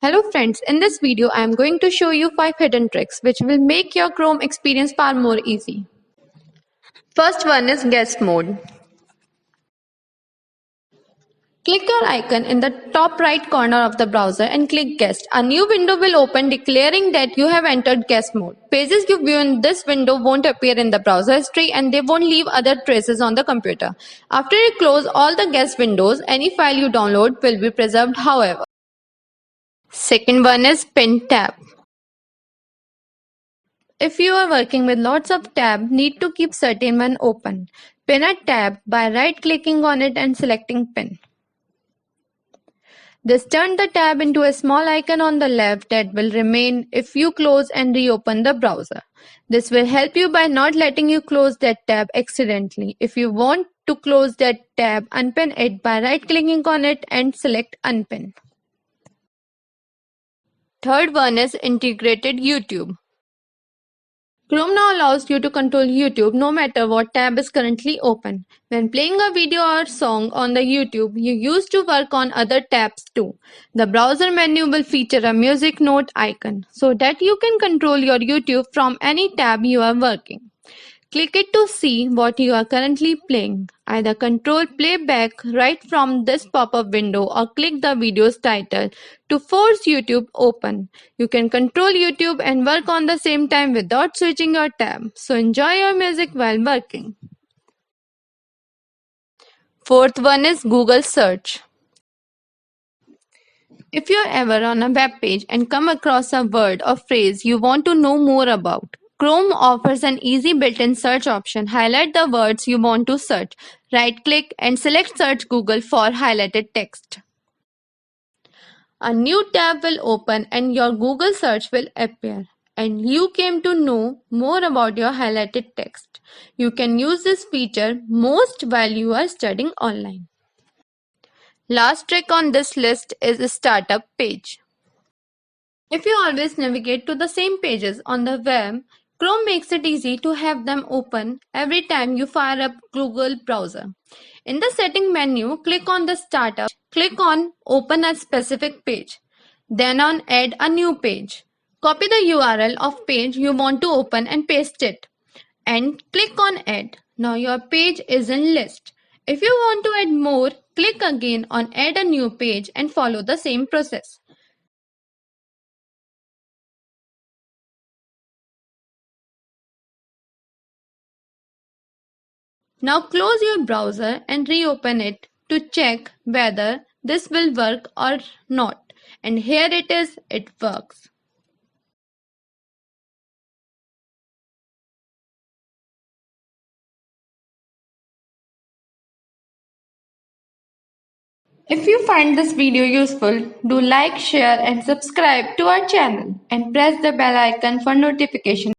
Hello friends, in this video I am going to show you 5 hidden tricks which will make your Chrome experience far more easy. First one is guest mode. Click your icon in the top right corner of the browser and click guest. A new window will open declaring that you have entered guest mode. Pages you view in this window won't appear in the browser history and they won't leave other traces on the computer. After you close all the guest windows, any file you download will be preserved however. Second one is pin tab. If you are working with lots of tabs, need to keep certain one open. Pin a tab by right-clicking on it and selecting Pin. This turns the tab into a small icon on the left that will remain if you close and reopen the browser. This will help you by not letting you close that tab accidentally. If you want to close that tab, unpin it by right-clicking on it and select Unpin. Third one is integrated YouTube. Chrome now allows you to control YouTube no matter what tab is currently open. When playing a video or song on the YouTube, you used to work on other tabs too. The browser menu will feature a music note icon so that you can control your YouTube from any tab you are working. Click it to see what you are currently playing. Either control playback right from this pop-up window or click the video's title to force YouTube open. You can control YouTube and work on the same time without switching your tab. So enjoy your music while working. Fourth one is Google search. If you're ever on a web page and come across a word or phrase you want to know more about, Chrome offers an easy built-in search option. Highlight the words you want to search. Right-click and select Search Google for highlighted text. A new tab will open and your Google search will appear. And you came to know more about your highlighted text. You can use this feature most while you are studying online. Last trick on this list is a startup page. If you always navigate to the same pages on the web, Chrome makes it easy to have them open every time you fire up Google browser. In the setting menu, click on the startup, click on open a specific page, then on add a new page. Copy the URL of page you want to open and paste it and click on add. Now your page is in list. If you want to add more, click again on add a new page and follow the same process. Now close your browser and reopen it to check whether this will work or not. And here it is, it works. If you find this video useful, do like, share and subscribe to our channel and press the bell icon for notifications.